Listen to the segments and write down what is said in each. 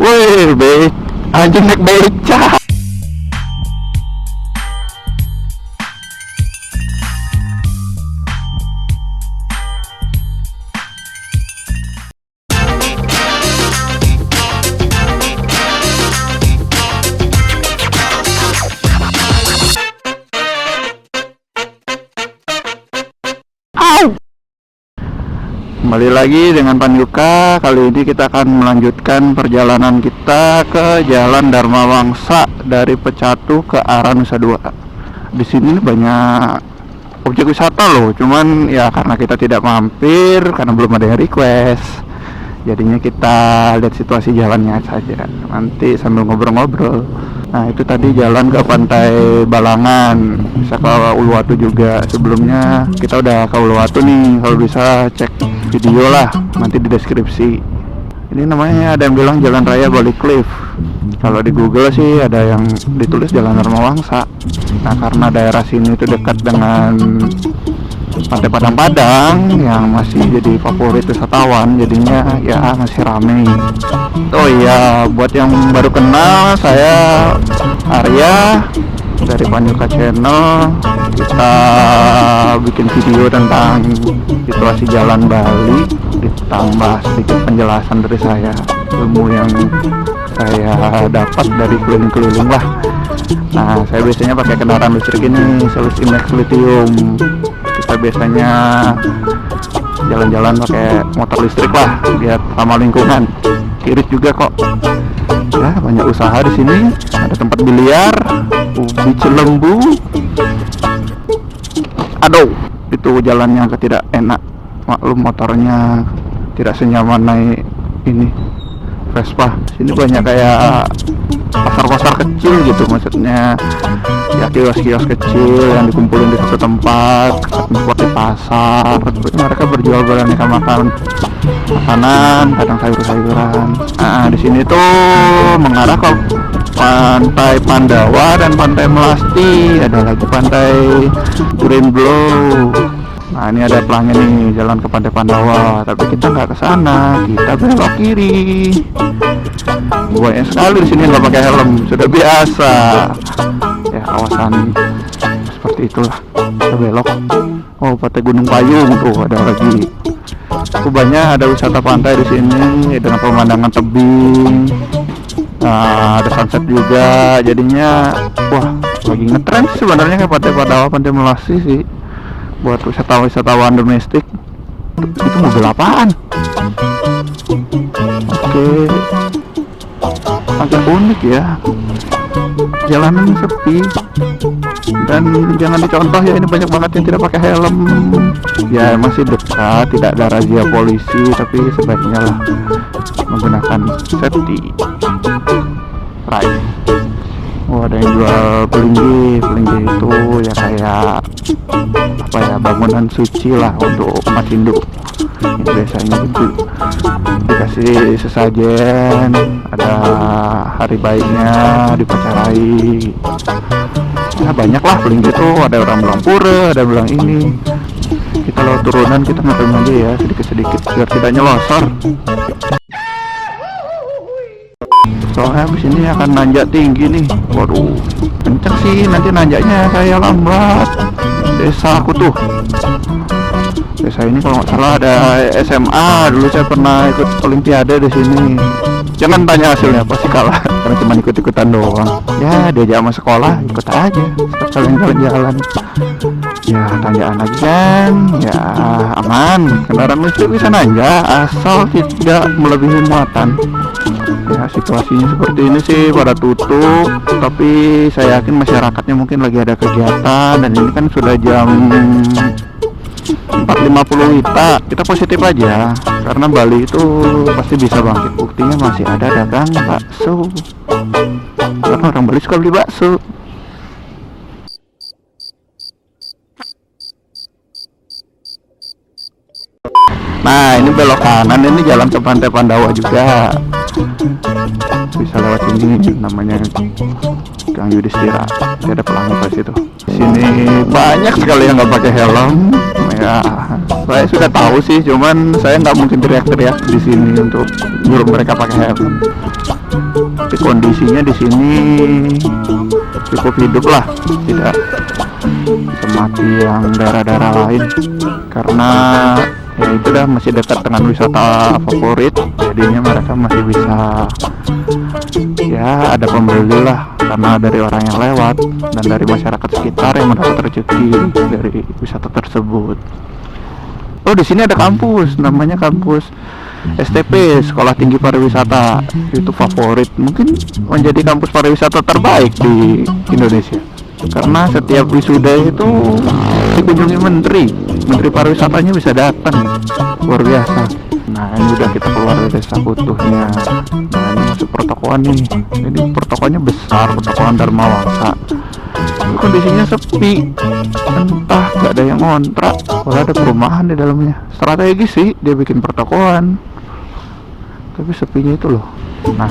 Wih, anjing naik beca. Kembali lagi dengan Panduka. Kali ini kita akan melanjutkan perjalanan kita ke Jalan Dharma Wangsa dari Pecatu ke arah Nusa Dua. Di sini banyak objek wisata loh, cuman ya karena kita tidak mampir karena belum ada yang request. Jadinya kita lihat situasi jalannya saja. Nanti sambil ngobrol-ngobrol. Nah, itu tadi jalan ke Pantai Balangan, bisa ke Uluwatu juga. Sebelumnya kita udah ke Uluwatu nih, kalau bisa cek video lah nanti di deskripsi. Ini namanya ada yang bilang Jalan Raya Bali Cliff. Kalau di Google sih ada yang ditulis Jalan Dharma Wangsa. Nah, karena daerah sini itu dekat dengan Pantai Padang-Padang yang masih jadi favorit wisatawan, jadinya ya masih rame. Oh iya, buat yang baru kenal, saya Arya dari Panduka Channel. Kita bikin video tentang situasi jalan Bali, ditambah sedikit penjelasan dari saya, ilmu yang saya dapat dari keliling-keliling lah. Nah, saya biasanya pakai kendaraan listrik ini, Solus Imax Lithium. Kita biasanya jalan-jalan pakai motor listrik lah, biar ramah lingkungan. Irit juga kok. Ya, banyak usaha di sini. Ada tempat biliar, ubi Cilembu. Aduh, itu jalannya tidak enak. Maklum motornya tidak senyaman naik ini Vespa. Sini banyak kayak pasar-pasar kecil gitu, maksudnya ya kios-kios kecil yang dikumpulin di satu tempat seperti pasar. Mereka berjual beraneka makanan, kadang sayur-sayuran. Nah, di sini tuh mengarah ke Pantai Pandawa dan Pantai Melasti. Ada lagi Pantai Green Blow. Nah, ini ada pelangnya nih, jalan ke Pantai Pandawa, tapi kita nggak ke sana, kita belok kiri. Banyak sekali di sini nggak pakai helm, sudah biasa. Ya, kawasan seperti itulah. Kita belok. Oh, Pantai Gunung Payung tuh ada lagi. Banyak ada wisata pantai di sini dengan pemandangan tebing. Nah, ada sunset juga, jadinya wah, lagi ngetren sebenarnya kayak Pantai Pandawa, Pantai Melasti sih. Buat wisatawan domestik. Itu mobil apaan? Oke, agak unik ya, jalanan sepi dan jangan dicontoh ya, ini banyak banget yang tidak pakai helm. Ya masih dekat, tidak ada razia polisi, tapi sebaiknya lah menggunakan safety right. Oh, ada yang jual pelinggi itu ya kayak apa ya, bangunan suci lah untuk umat Hindu. Ini biasanya gitu dikasih sesajen, ada hari baiknya dipacarai. Nah, banyak lah pelinggi itu, ada orang bilang pura, ada bilang ini. Kita lewat turunan, kita ngapain aja ya sedikit-sedikit biar tidak nyelosor. Soalnya abis ini akan nanjak tinggi nih. Waduh, kenceng sih, nanti nanjaknya saya lambat. Desa aku tuh, desa ini kalau nggak salah ada SMA. Dulu saya pernah ikut olimpiade di sini. Jangan tanya hasilnya, pasti kalah karena cuma ikut-ikutan doang. Ya diajak sama sekolah, ikut aja sekalian jalan-jalan. Ya tanjakan lagi kan, ya aman. Kendaraan listrik bisa nanjak asal tidak melebihi muatan. Ya situasinya seperti ini sih, pada tutup, tapi saya yakin masyarakatnya mungkin lagi ada kegiatan. Dan ini kan sudah jam 4.50 WITA. Kita positif aja, karena Bali itu pasti bisa bangkit. Buktinya masih ada dagang bakso, karena orang Bali suka beli bakso. Nah, ini belok kanan, ini jalan ke Pantai Pandawa juga. Bisa lewat sini, namanya Gang Yudhistira. Ada pelangi pas itu. Sini banyak sekali yang nggak pakai helm. Ya, saya sudah tahu sih, cuman saya nggak mungkin teriak-teriak di sini untuk nyuruh mereka pakai helm. Tapi kondisinya di sini cukup hidup lah, tidak semati yang daerah-daerah lain, karena ya itu dah masih dekat dengan wisata favorit, jadinya mereka masih bisa ya ada pembeli lah, karena dari orang yang lewat dan dari masyarakat sekitar yang mendapat rezeki dari wisata tersebut. Oh, di sini ada kampus, namanya kampus STP, Sekolah Tinggi Pariwisata. Itu favorit, mungkin menjadi kampus pariwisata terbaik di Indonesia, karena setiap wisuda itu dikunjungi menteri pariwisatanya bisa datang, luar biasa. Nah, ini udah kita keluar dari desa Utuhnya. Nah, ini masuk pertokoan nih. Ini pertokoannya besar, pertokoan Dharma Wangsa. Kondisinya sepi, entah gak ada yang ngontrak, walau ada perumahan di dalamnya. Strategi sih dia bikin pertokoan, tapi sepinya itu loh. Nah,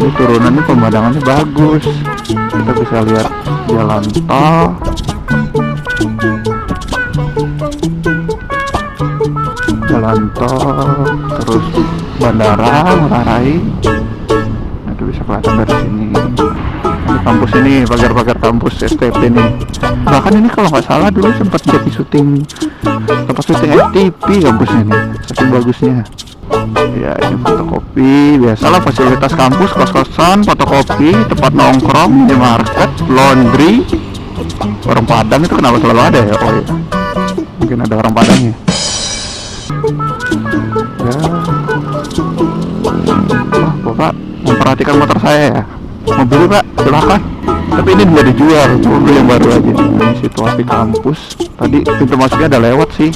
ini turunannya pemandangannya bagus, kita bisa lihat jalan tol, terus bandara Ngurah Rai. Nah, itu bisa kelihatan dari sini. Ini kampus ini, pagar-pagar kampus STP nih. Bahkan ini kalau nggak salah dulu sempat jadi tempat syuting FTV kampusnya nih, saking bagusnya. Ya, ini fotokopi, biasalah fasilitas kampus, kos-kosan, fotokopi, tempat nongkrong, minimarket, laundry, warung Padang. Itu kenapa selalu ada ya? Oh ya, mungkin ada orang Padangnya. Ya, Bapak memperhatikan motor saya ya? Mau beli Pak? Silakan. Tapi ini nggak dijual, mau beli yang baru aja. Ini situasi kampus. Tadi pintu masuknya ada lewat sih.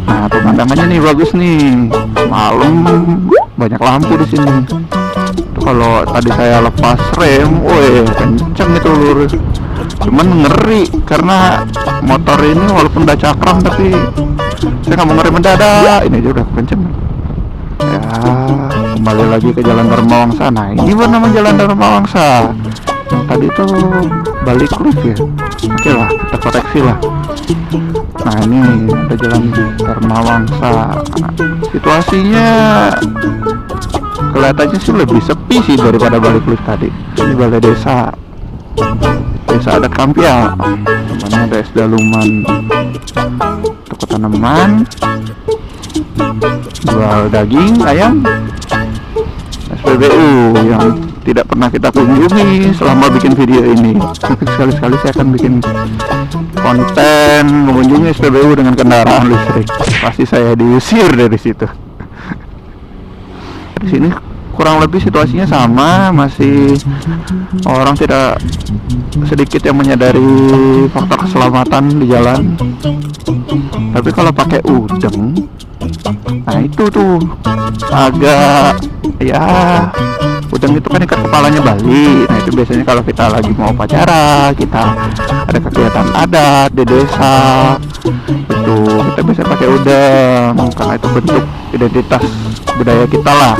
Nah, pemandangannya nih bagus nih. Malam banyak lampu di sini. Kalau tadi saya lepas rem, woi kenceng itu lurus. Cuman ngeri karena motor ini walaupun udah cakram, tapi saya nggak mau ngerem mendadak. Ini aja udah kenceng. Ya, kembali lagi ke Jalan Dharma Wangsa. Nah, ini bernama Jalan Dharma Wangsa. Yang tadi tuh balik klub ya. Oke lah, kita koreksi lah. Nah, ini ada Jalan Dharma Wangsa. Nah, situasinya kelihatannya sih lebih sepi sih daripada balik klub tadi. Ini balai desa adat Kampial. Namanya ada Es Daluman, toko tanaman, jual daging ayam, SPBU yang tidak pernah kita kunjungi selama bikin video ini. Mungkin sekali-sekali saya akan bikin konten mengunjungi SPBU dengan kendaraan listrik. Pasti saya diusir dari situ. Di sini kurang lebih situasinya sama, masih orang tidak sedikit yang menyadari faktor keselamatan di jalan. Tapi kalau pakai udeng, nah itu tuh agak ya, udeng itu kan ikat kepalanya Bali. Nah, itu biasanya kalau kita lagi mau upacara, kita ada kegiatan adat di desa, itu kita bisa pakai udeng karena itu bentuk identitas budaya kita lah.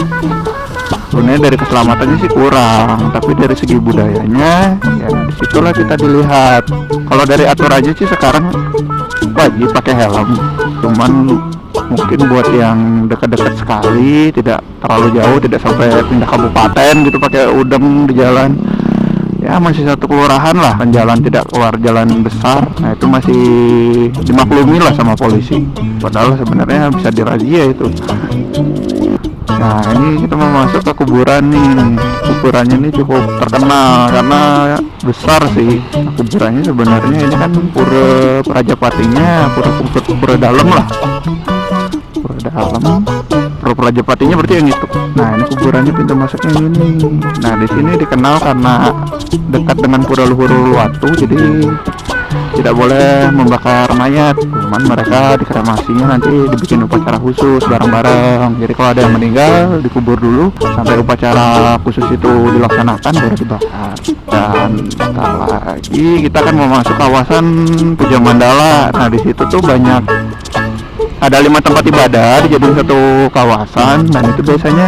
Sebenarnya dari keselamatannya sih kurang, tapi dari segi budayanya ya disitulah kita dilihat. Kalau dari aturannya sih sekarang wajib pakai helm, cuman mungkin buat yang dekat-dekat sekali, tidak terlalu jauh, tidak sampai pindah kabupaten gitu pakai udeng di jalan. Ya masih satu kelurahan lah, kan jalan tidak keluar jalan besar. Nah, itu masih dimaklumi lah sama polisi. Padahal sebenarnya bisa dirazia itu. Nah, ini kita mau masuk ke kuburan nih. Kuburannya ini cukup terkenal karena besar sih. Nah, kuburannya sebenarnya ini kan pura Rajapatinya, pura dalam lah. Pura dalam. Pura Rajapatinya berarti yang itu. Nah, ini kuburannya, pintu masuknya ini. Nah, di sini dikenal karena dekat dengan pura Luhur Uluwatu, jadi tidak boleh membakar mayat. Cuman mereka dikremasinya nanti dibikin upacara khusus bareng-bareng. Jadi kalau ada yang meninggal dikubur dulu sampai upacara khusus itu dilaksanakan baru dibakar. Dan sebentar lagi kita kan mau masuk kawasan Puja Mandala. Nah, di situ tuh banyak, ada 5 tempat ibadah dijadiin satu kawasan, dan itu biasanya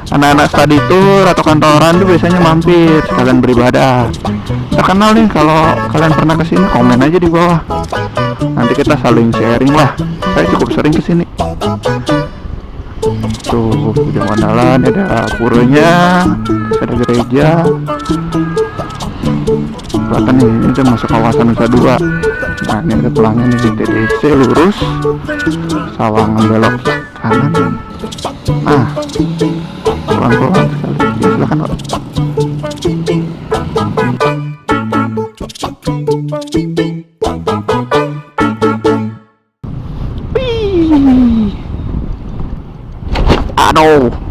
anak-anak study tour atau kantoran tuh biasanya mampir sekalian beribadah. Terkenal nih, kalau kalian pernah kesini komen aja di bawah. Nanti kita saling sharing lah. Saya cukup sering kesini. Tuh, di Mandalan ada puranya, ada gereja. Kelihatan nih, ini udah masuk kawasan Nusa Dua. Nah, ini ada pulangnya nih di TDC lurus, Sawangan belok kanan. Nah, pelan-pelan sekali. Ya, silakan Pak. Wih. Aduh.